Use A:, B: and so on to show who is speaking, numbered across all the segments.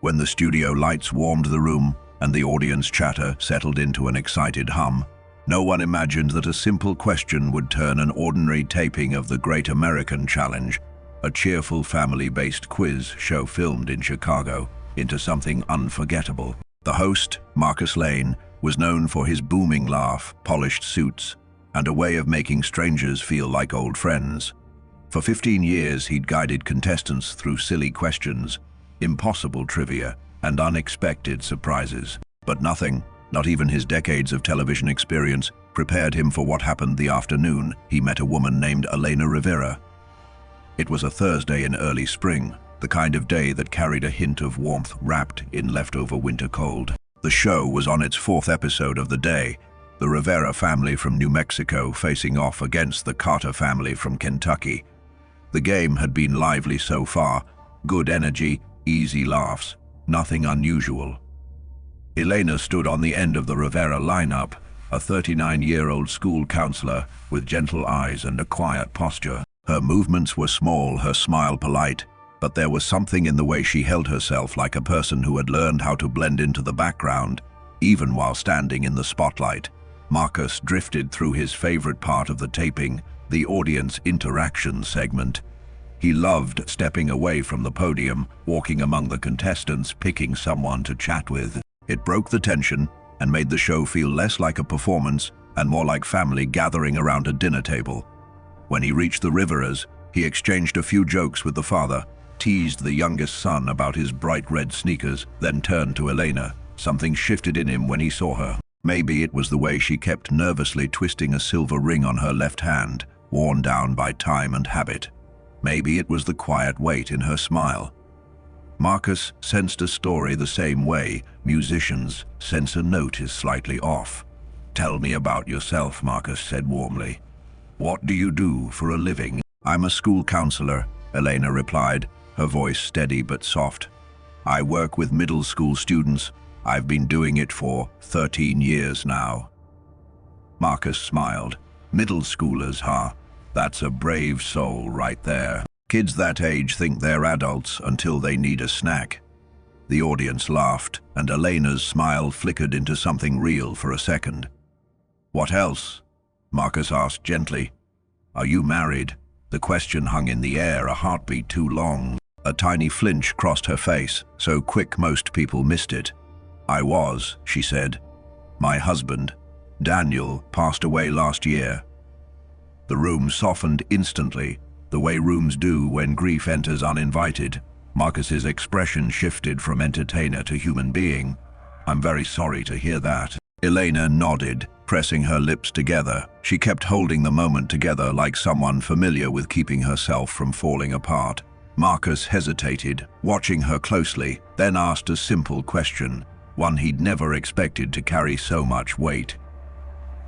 A: When the studio lights warmed the room and the audience chatter settled into an excited hum, no one imagined that a simple question would turn an ordinary taping of the Great American Challenge, a cheerful family-based quiz show filmed in Chicago, into something unforgettable. The host, Marcus Lane, was known for his booming laugh, polished suits, and a way of making strangers feel like old friends. For 15 years, he'd guided contestants through silly questions, impossible trivia, and unexpected surprises. But nothing, not even his decades of television experience, prepared him for what happened the afternoon he met a woman named Elena Rivera. It was a Thursday in early spring, the kind of day that carried a hint of warmth wrapped in leftover winter cold. The show was on its 4th episode of the day, the Rivera family from New Mexico facing off against the Carter family from Kentucky. The game had been lively so far, good energy, easy laughs, nothing unusual. Elena stood on the end of the Rivera lineup, a 39-year-old school counselor with gentle eyes and a quiet posture. Her movements were small, her smile polite, but there was something in the way she held herself like a person who had learned how to blend into the background, even while standing in the spotlight. Marcus drifted through his favorite part of the taping, the audience interaction segment. He loved stepping away from the podium, walking among the contestants, picking someone to chat with. It broke the tension and made the show feel less like a performance and more like family gathering around a dinner table. When he reached the Riveras, he exchanged a few jokes with the father, teased the youngest son about his bright red sneakers, then turned to Elena. Something shifted in him when he saw her. Maybe it was the way she kept nervously twisting a silver ring on her left hand, worn down by time and habit. Maybe it was the quiet weight in her smile. Marcus sensed a story the same way musicians sense a note is slightly off. "Tell me about yourself," Marcus said warmly. "What do you do for a living?" "I'm a school counselor," Elena replied, her voice steady but soft. "I work with middle school students. I've been doing it for 13 years now." Marcus smiled. "Middle schoolers, huh? That's a brave soul right there. Kids that age think they're adults until they need a snack." The audience laughed, and Elena's smile flickered into something real for a second. "What else?" Marcus asked gently. "Are you married?" The question hung in the air, a heartbeat too long. A tiny flinch crossed her face, so quick most people missed it. "I was," she said. "My husband, Daniel, passed away last year." The room softened instantly, the way rooms do when grief enters uninvited. Marcus's expression shifted from entertainer to human being. "I'm very sorry to hear that." Elena nodded, pressing her lips together. She kept holding the moment together like someone familiar with keeping herself from falling apart. Marcus hesitated, watching her closely, then asked a simple question, one he'd never expected to carry so much weight.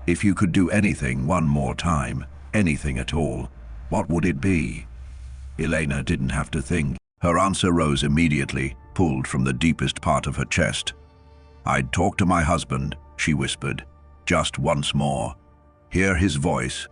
A: "If you could do anything one more time, anything at all, what would it be?" Elena didn't have to think. Her answer rose immediately, pulled from the deepest part of her chest. "I'd talk to my husband," she whispered, "just once more. Hear his voice."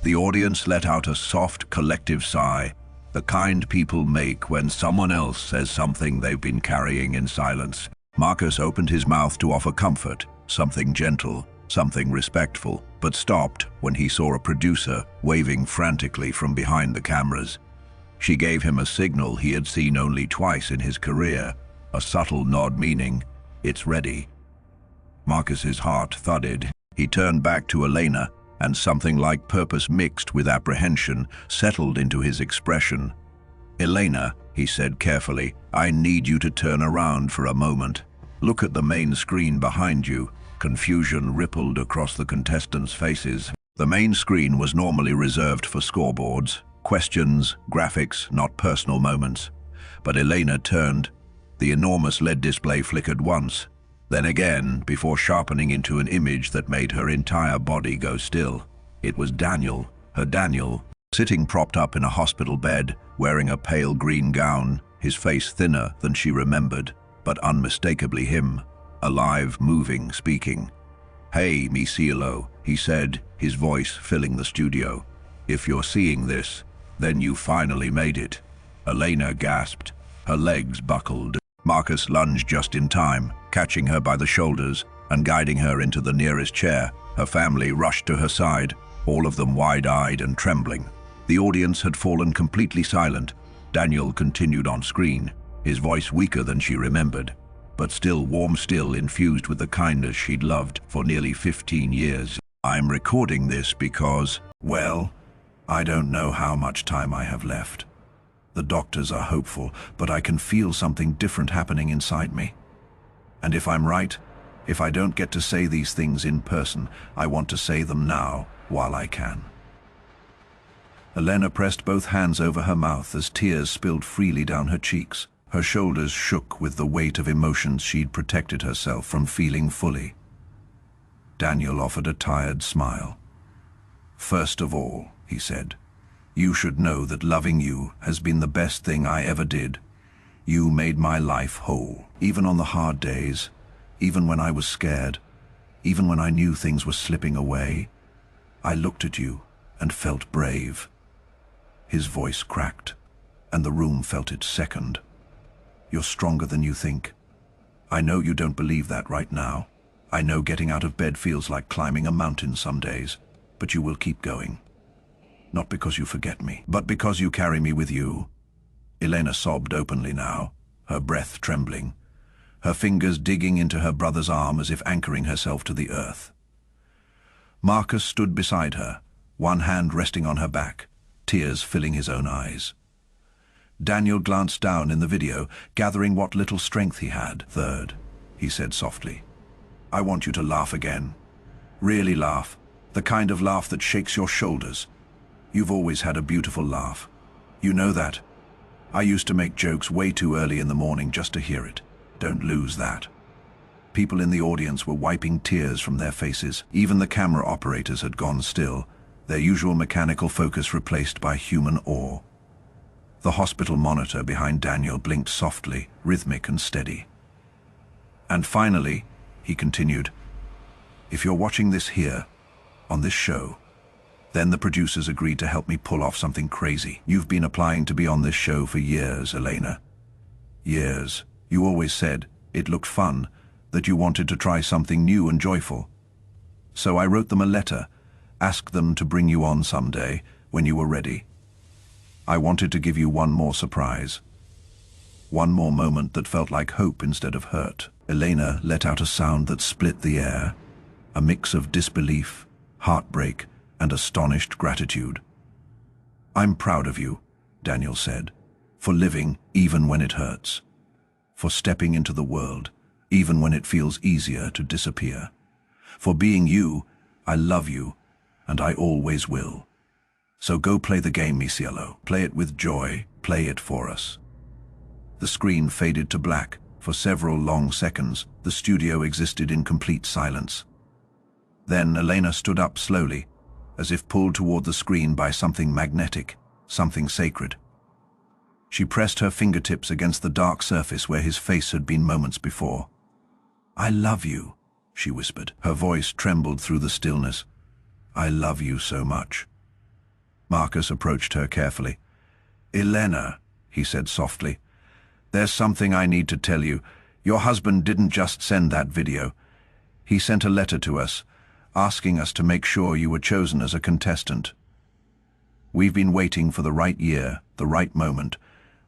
A: The audience let out a soft, collective sigh, the kind people make when someone else says something they've been carrying in silence. Marcus opened his mouth to offer comfort, something gentle, something respectful, but stopped when he saw a producer waving frantically from behind the cameras. She gave him a signal he had seen only twice in his career, a subtle nod meaning, "It's ready." Marcus's heart thudded. He turned back to Elena, and something like purpose mixed with apprehension settled into his expression. "Elena," he said carefully, "I need you to turn around for a moment. Look at the main screen behind you." Confusion rippled across the contestants' faces. The main screen was normally reserved for scoreboards, questions, graphics, not personal moments. But Elena turned. The enormous LED display flickered once, then again, before sharpening into an image that made her entire body go still. It was Daniel, her Daniel, sitting propped up in a hospital bed, wearing a pale green gown, his face thinner than she remembered, but unmistakably him, alive, moving, speaking. "Hey, mi cielo," he said, his voice filling the studio. "If you're seeing this, then you finally made it." Elena gasped. Her legs buckled. Marcus lunged just in time, catching her by the shoulders and guiding her into the nearest chair. Her family rushed to her side, all of them wide-eyed and trembling. The audience had fallen completely silent. Daniel continued on screen, his voice weaker than she remembered, but still warm, still infused with the kindness she'd loved for nearly 15 years. I'm recording this because, well, I don't know how much time I have left. The doctors are hopeful, but I can feel something different happening inside me. And if I'm right, if I don't get to say these things in person, I want to say them now, while I can. Elena pressed both hands over her mouth as tears spilled freely down her cheeks. Her shoulders shook with the weight of emotions she'd protected herself from feeling fully. Daniel offered a tired smile. "First of all," he said, "you should know that loving you has been the best thing I ever did. You made my life whole, even on the hard days, even when I was scared, even when I knew things were slipping away. I looked at you and felt brave." His voice cracked, and the room felt it second. "You're stronger than you think. I know you don't believe that right now. I know getting out of bed feels like climbing a mountain some days, but you will keep going. Not because you forget me, but because you carry me with you." Elena sobbed openly now, her breath trembling, her fingers digging into her brother's arm as if anchoring herself to the earth. Marcus stood beside her, one hand resting on her back, tears filling his own eyes. Daniel glanced down in the video, gathering what little strength he had. "Third," he said softly, "I want you to laugh again. Really laugh. The kind of laugh that shakes your shoulders. You've always had a beautiful laugh. You know that. I used to make jokes way too early in the morning just to hear it. Don't lose that." People in the audience were wiping tears from their faces. Even the camera operators had gone still, their usual mechanical focus replaced by human awe. The hospital monitor behind Daniel blinked softly, rhythmic and steady. "And finally," he continued, "if you're watching this here, on this show, then the producers agreed to help me pull off something crazy. You've been applying to be on this show for years, Elena. Years. You always said it looked fun, that you wanted to try something new and joyful. So I wrote them a letter, asked them to bring you on someday, when you were ready. I wanted to give you one more surprise. One more moment that felt like hope instead of hurt." Elena let out a sound that split the air, a mix of disbelief, heartbreak, and astonished gratitude. "I'm proud of you," Daniel said, "for living even when it hurts, for stepping into the world even when it feels easier to disappear. For being you, I love you, and I always will. So go play the game, mi cielo. Play it with joy, play it for us." The screen faded to black. For several long seconds, the studio existed in complete silence. Then Elena stood up slowly, as if pulled toward the screen by something magnetic, something sacred. She pressed her fingertips against the dark surface where his face had been moments before. "I love you," she whispered. Her voice trembled through the stillness. "I love you so much." Marcus approached her carefully. "Elena," he said softly, "there's something I need to tell you. Your husband didn't just send that video. He sent a letter to us, asking us to make sure you were chosen as a contestant. We've been waiting for the right year, the right moment.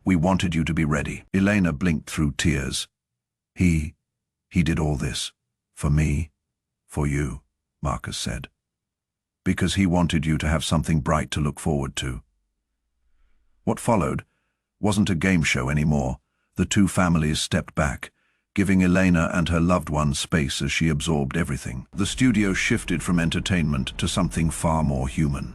A: We wanted you to be ready." Elena blinked through tears. He did all this. For me, for you," Marcus said. "Because he wanted you to have something bright to look forward to." What followed wasn't a game show anymore. The two families stepped back, giving Elena and her loved one space as she absorbed everything. The studio shifted from entertainment to something far more human.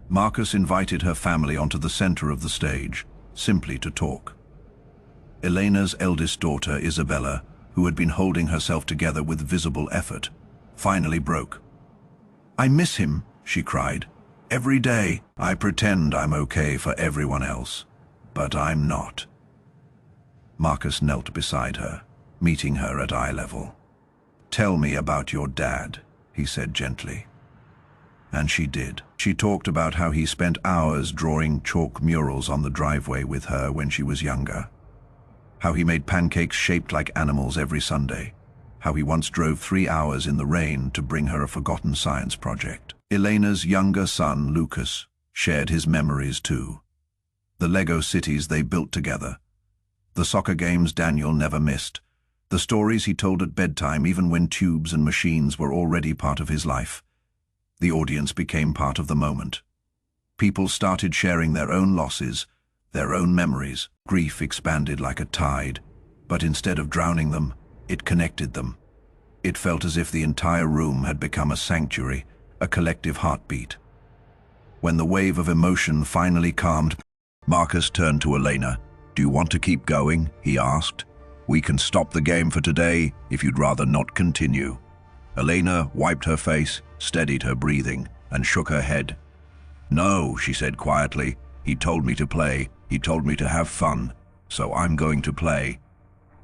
A: Marcus invited her family onto the center of the stage, simply to talk. Elena's eldest daughter, Isabella, who had been holding herself together with visible effort, finally broke. "I miss him," she cried. "Every day I pretend I'm okay for everyone else, but I'm not." Marcus knelt beside her, meeting her at eye level. "Tell me about your dad," he said gently. And she did. She talked about how he spent hours drawing chalk murals on the driveway with her when she was younger. How he made pancakes shaped like animals every Sunday. How he once drove 3 hours in the rain to bring her a forgotten science project. Elena's younger son, Lucas, shared his memories too. The Lego cities they built together. The soccer games Daniel never missed. The stories he told at bedtime even when tubes and machines were already part of his life. The audience became part of the moment. People started sharing their own losses, their own memories. Grief expanded like a tide, but instead of drowning them, it connected them. It felt as if the entire room had become a sanctuary, a collective heartbeat. When the wave of emotion finally calmed, Marcus turned to Elena. "Do you want to keep going?" he asked. "We can stop the game for today if you'd rather not continue." Elena wiped her face, steadied her breathing, and shook her head. "No," she said quietly. "He told me to play. He told me to have fun. So I'm going to play."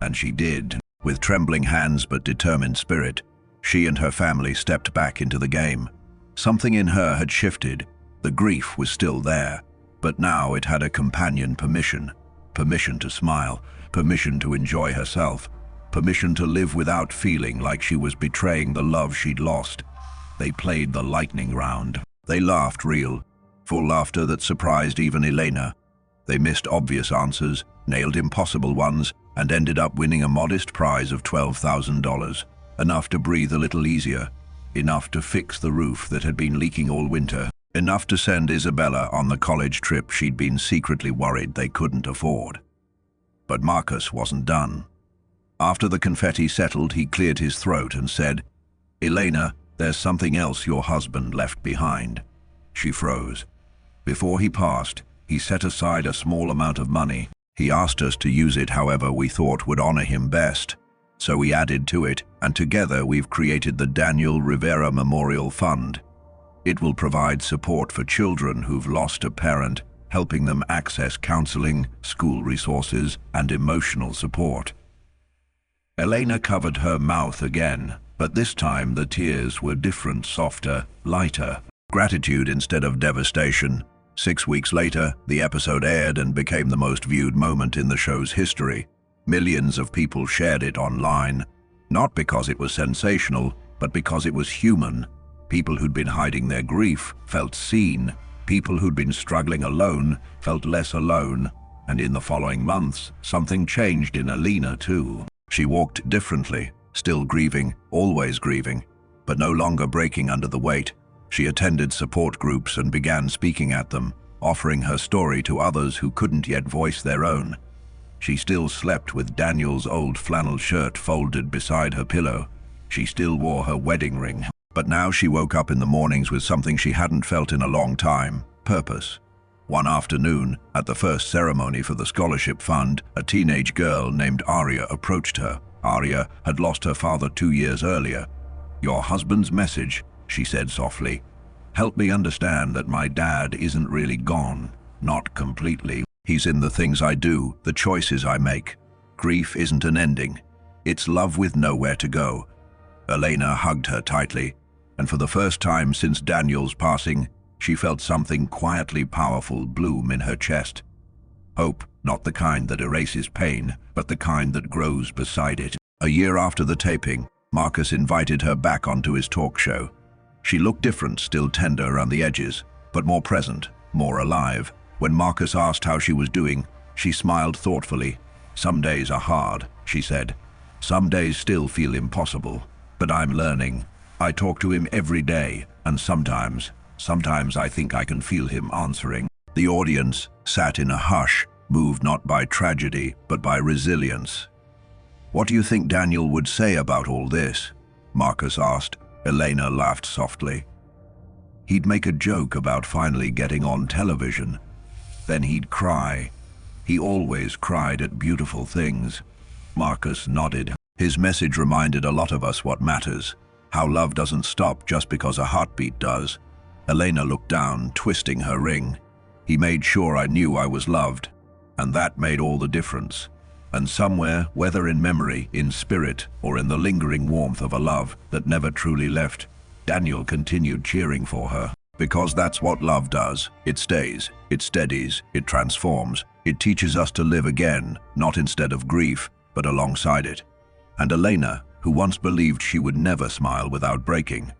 A: And she did. With trembling hands but determined spirit, she and her family stepped back into the game. Something in her had shifted. The grief was still there, but now it had a companion permission. Permission to smile, permission to enjoy herself, permission to live without feeling like she was betraying the love she'd lost. They played the lightning round. They laughed real, full laughter that surprised even Elena. They missed obvious answers, nailed impossible ones, and ended up winning a modest prize of $12,000. Enough to breathe a little easier, enough to fix the roof that had been leaking all winter, enough to send Isabella on the college trip she'd been secretly worried they couldn't afford. But Marcus wasn't done. After the confetti settled, he cleared his throat and said, "Elena, there's something else your husband left behind." She froze. Before he passed, he set aside a small amount of money. He asked us to use it however we thought would honor him best. So we added to it, and together we've created the Daniel Rivera Memorial Fund. It will provide support for children who've lost a parent, helping them access counseling, school resources, and emotional support. Elena covered her mouth again, but this time the tears were different, softer, lighter. Gratitude instead of devastation. 6 weeks later, the episode aired and became the most viewed moment in the show's history. Millions of people shared it online, not because it was sensational, but because it was human. People who'd been hiding their grief felt seen. People who'd been struggling alone felt less alone. And in the following months, something changed in Elena too. She walked differently, still grieving, always grieving, but no longer breaking under the weight. She attended support groups and began speaking at them, offering her story to others who couldn't yet voice their own. She still slept with Daniel's old flannel shirt folded beside her pillow. She still wore her wedding ring. But now she woke up in the mornings with something she hadn't felt in a long time: purpose. One afternoon, at the first ceremony for the scholarship fund, a teenage girl named Aria approached her. Aria had lost her father 2 years earlier. "Your husband's message," she said softly, "helped me understand that my dad isn't really gone. Not completely. He's in the things I do, the choices I make. Grief isn't an ending. It's love with nowhere to go." Elena hugged her tightly, and for the first time since Daniel's passing, she felt something quietly powerful bloom in her chest. Hope, not the kind that erases pain, but the kind that grows beside it. A year after the taping, Marcus invited her back onto his talk show. She looked different, still tender around the edges, but more present, more alive. When Marcus asked how she was doing, she smiled thoughtfully. "Some days are hard," she said. "Some days still feel impossible, but I'm learning. I talk to him every day, and sometimes I think I can feel him answering." The audience sat in a hush, moved not by tragedy, but by resilience. "What do you think Daniel would say about all this?" Marcus asked. Elena laughed softly. "He'd make a joke about finally getting on television. Then he'd cry. He always cried at beautiful things." Marcus nodded. His message reminded a lot of us what matters. How love doesn't stop just because a heartbeat does. Elena looked down, twisting her ring. "He made sure I knew I was loved, and that made all the difference." And somewhere, whether in memory, in spirit, or in the lingering warmth of a love that never truly left, Daniel continued cheering for her. Because that's what love does. It stays, it steadies, it transforms. It teaches us to live again, not instead of grief, but alongside it. And Elena, who once believed she would never smile without breaking,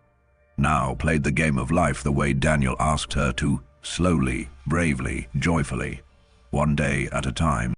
A: now played the game of life the way Daniel asked her to, slowly, bravely, joyfully, one day at a time.